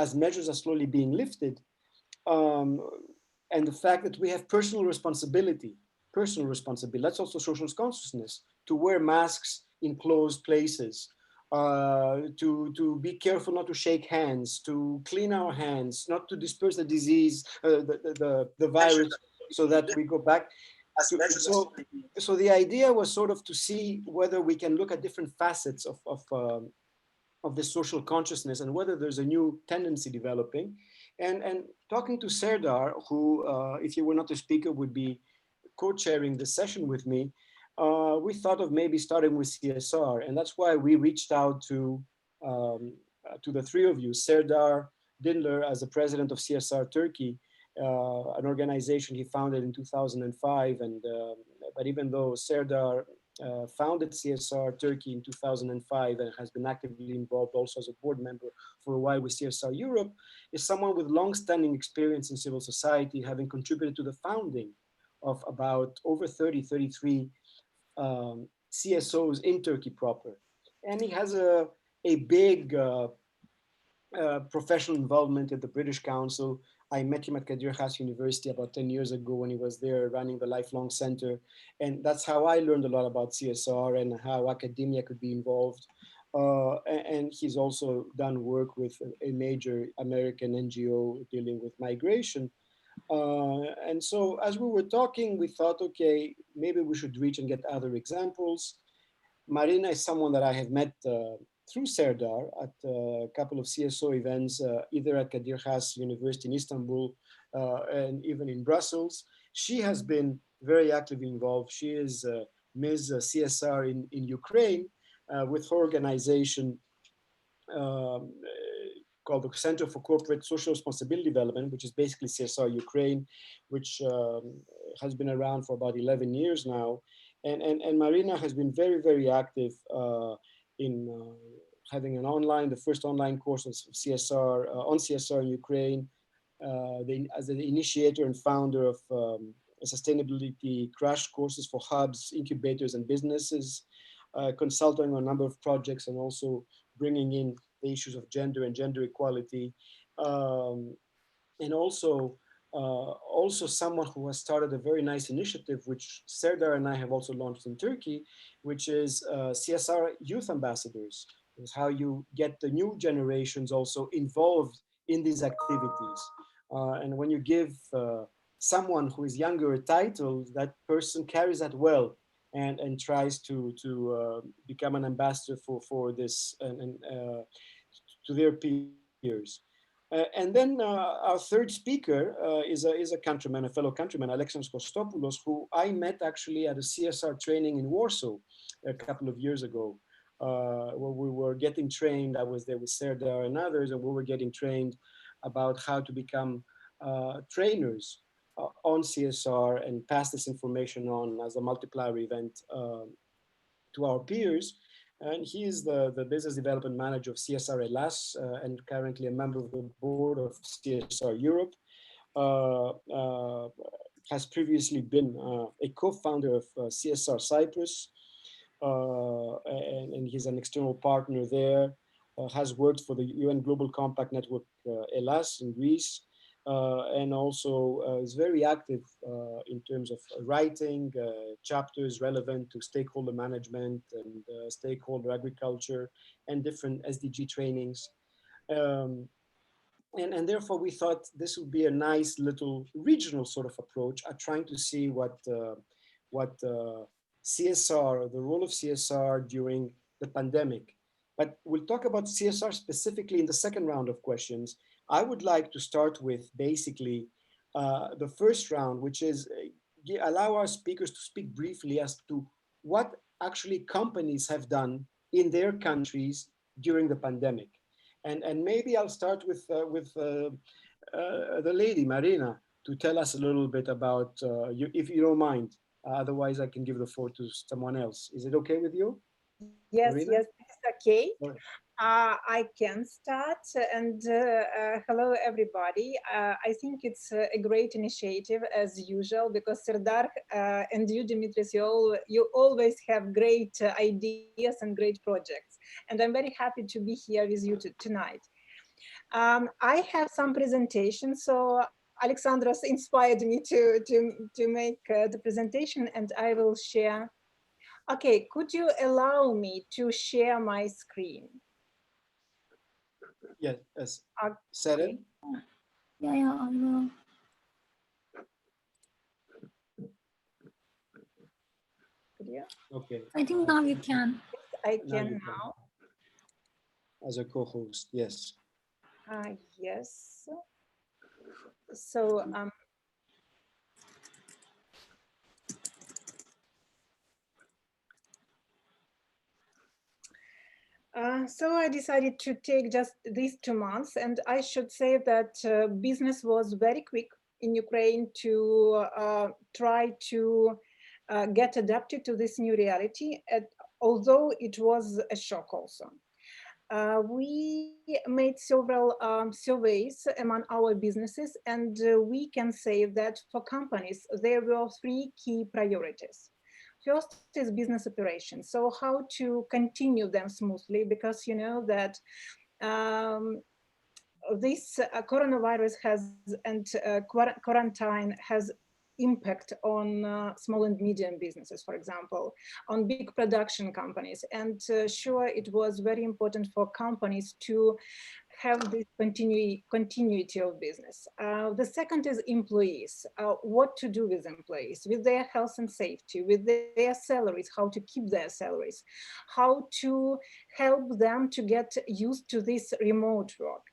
as measures are slowly being lifted, and the fact that we have personal responsibility, that's also social consciousness, to wear masks in closed places, to be careful not to shake hands, to clean our hands, not to disperse the disease, the virus, so that we go back. So the idea was sort of to see whether we can look at different facets of the social consciousness and whether there's a new tendency developing. And talking to Serdar, who, if you were not a speaker, would be co-chairing the session with me, we thought of maybe starting with CSR. And that's why we reached out to the three of you, Serdar Dindler as the president of CSR Turkey, an organization he founded in 2005. And but even though Serdar founded CSR Turkey in 2005 and has been actively involved also as a board member for a while with CSR Europe, is someone with long-standing experience in civil society, having contributed to the founding of about over 33 CSOs in Turkey proper. And he has a big professional involvement at the British Council. I met him at Kadir Has University about 10 years ago when he was there running the Lifelong Center. And that's how I learned a lot about CSR and how academia could be involved. And he's also done work with a major American NGO dealing with migration. And so as we were talking, we thought, okay, maybe we should reach and get other examples. Marina is someone that I have met through Serdar at a couple of CSO events, either at Kadir Has University in Istanbul and even in Brussels. She has been very actively involved. She is Ms. CSR in Ukraine with her organization called the Center for Corporate Social Responsibility Development, which is basically CSR Ukraine, which has been around for about 11 years now. And Marina has been very, very active in having the first online course of CSR, on CSR in Ukraine, as the initiator and founder of sustainability crash courses for hubs, incubators, and businesses, consulting on a number of projects, and also bringing in the issues of gender and gender equality. And also someone who has started a very nice initiative, which Serdar and I have also launched in Turkey, which is CSR Youth Ambassadors. It's how you get the new generations also involved in these activities. And when you give someone who is younger a title, that person carries that well and tries to become an ambassador for this and to their peers. And then our third speaker is a countryman, a fellow countryman, Alexandros Kostopoulos, who I met actually at a CSR training in Warsaw a couple of years ago, where we were getting trained. I was there with Serdar and others, and we were getting trained about how to become trainers on CSR and pass this information on as a multiplier event to our peers. And he is the business development manager of CSR Hellas and currently a member of the board of CSR Europe. Has previously been a co-founder of CSR Cyprus, and he's an external partner there. Has worked for the UN Global Compact Network Hellas in Greece, and also is very active in terms of writing chapters relevant to stakeholder management and stakeholder agriculture and different SDG trainings. And therefore we thought this would be a nice little regional sort of approach at trying to see what CSR, the role of CSR during the pandemic. But we'll talk about CSR specifically in the second round of questions. I would like to start with basically the first round, which is allow our speakers to speak briefly as to what actually companies have done in their countries during the pandemic. And maybe I'll start with the lady, Marina, to tell us a little bit about, if you don't mind. Otherwise, I can give the floor to someone else. Is it okay with you? Yes, Marina? yes, it's okay. Right. I can start, and hello everybody. I think it's a great initiative as usual, because Serdar and you, Dimitris, you always have great ideas and great projects, and I'm very happy to be here with you tonight. I have some presentations, so Alexandros inspired me to make the presentation, and I will share. Okay, could you allow me to share my screen? Yes, yes. Okay. Seren? Yeah, I will. Yeah. Okay. I think now you can. I Now can you can. now. As a co-host, yes. Yes. So so I decided to take just these 2 months, and I should say that business was very quick in Ukraine to try to get adapted to this new reality, although it was a shock also. We made several surveys among our businesses, and we can say that for companies, there were 3 key priorities. First is business operations. So how to continue them smoothly, because you know that this coronavirus has and quarantine has impact on small and medium businesses, for example, on big production companies. And sure, it was very important for companies to have this continuity of business. The second is employees. What to do with employees, with their health and safety, with their salaries, how to keep their salaries, how to help them to get used to this remote work.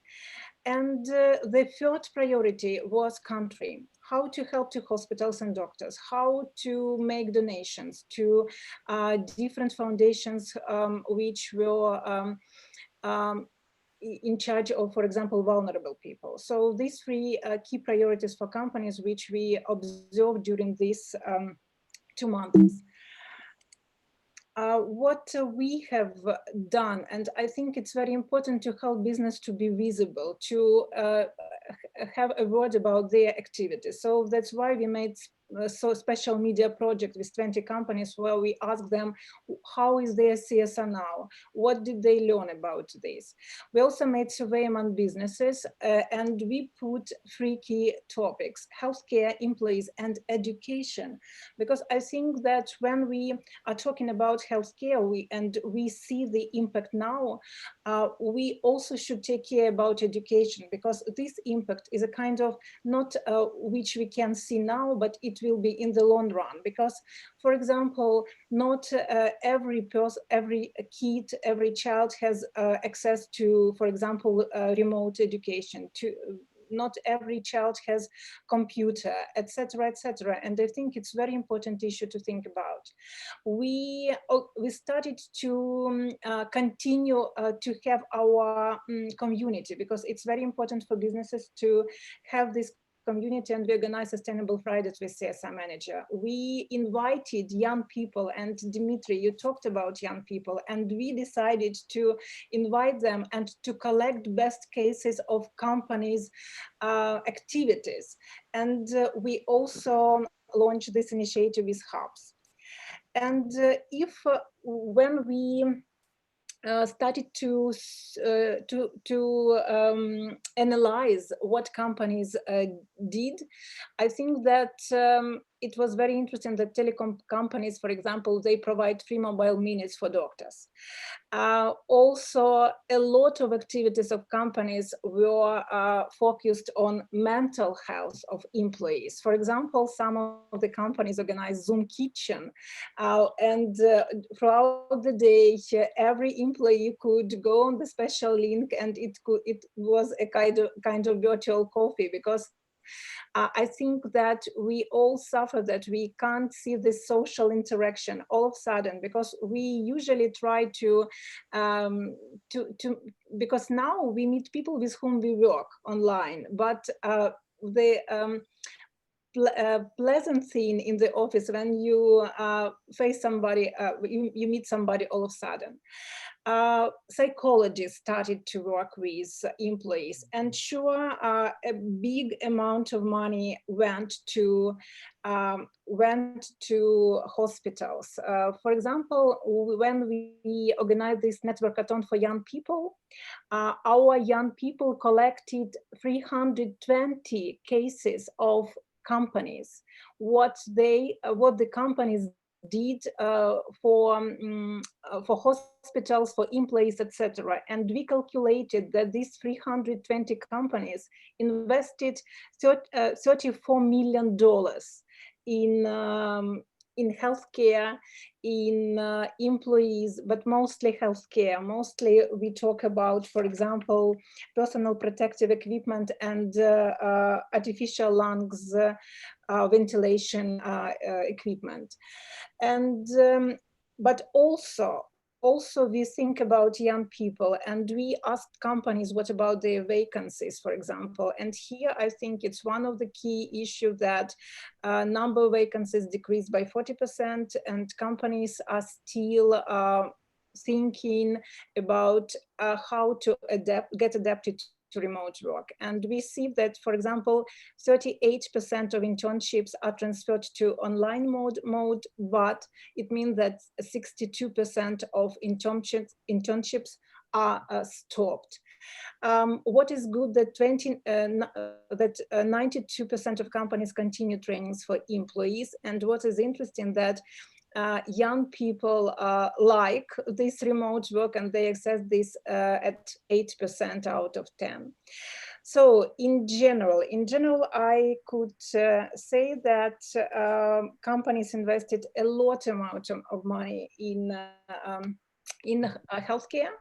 And the third priority was country, how to help to hospitals and doctors, how to make donations to different foundations which were in charge of, for example, vulnerable people. So these 3 key priorities for companies which we observed during these 2 months. What we have done, and I think it's very important to help business to be visible, to have a word about their activities. So that's why we made so special media project with 20 companies, where we ask them how is their CSR now, what did they learn about this. We also made survey among businesses, and we put 3 key topics: healthcare, employees, and education. Because I think that when we are talking about healthcare, we see the impact now, we also should take care about education, because this impact is a kind of not which we can see now, but it will be in the long run. Because, for example, not every person, every kid, every child has access to, for example, remote education. Not every child has computer, etc., etc. And I think it's very important issue to think about. We started to continue to have our community, because it's very important for businesses to have this community, and we organized Sustainable Fridays with CSR Manager. We invited young people, and Dimitri, you talked about young people, and we decided to invite them and to collect best cases of companies' activities. And we also launched this initiative with hubs. And when we started to analyze what companies did, I think that it was very interesting that telecom companies, for example, they provide free mobile minutes for doctors. Also, a lot of activities of companies were focused on mental health of employees. For example, some of the companies organized Zoom kitchen, and throughout the day, every employee could go on the special link, and it was a kind of virtual coffee, because I think that we all suffer that we can't see this social interaction all of a sudden, because we usually try to because now we meet people with whom we work online, but the pleasant thing in the office when you face somebody, you meet somebody all of a sudden. psychologists started to work with employees, and sure, a big amount of money went to hospitals. For example, when we organized this network-A-THON for young people, our young people collected 320 cases of companies, what the companies did for hospitals, for employees, etc. And we calculated that these 320 companies invested $34 million in healthcare, in employees, but mostly healthcare. Mostly we talk about, for example, personal protective equipment and artificial lungs ventilation equipment. And but also we think about young people, and we asked companies what about their vacancies, for example. And here I think it's one of the key issues that number of vacancies decreased by 40%, and companies are still thinking about how to get adapted to remote work. And we see that, for example, 38% of internships are transferred to online mode, but it means that 62% of internships are stopped. What is good that 92% of companies continue trainings for employees. And what is interesting that young people like this remote work, and they access this at 8% out of 10. So in general, I could say that companies invested a lot amount of money in healthcare.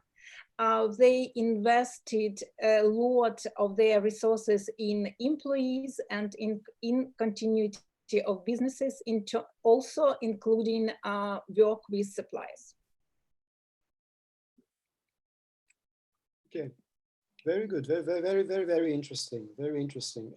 They invested a lot of their resources in employees and in continuity of businesses, also including work with suppliers. Okay, very good, very interesting, very interesting.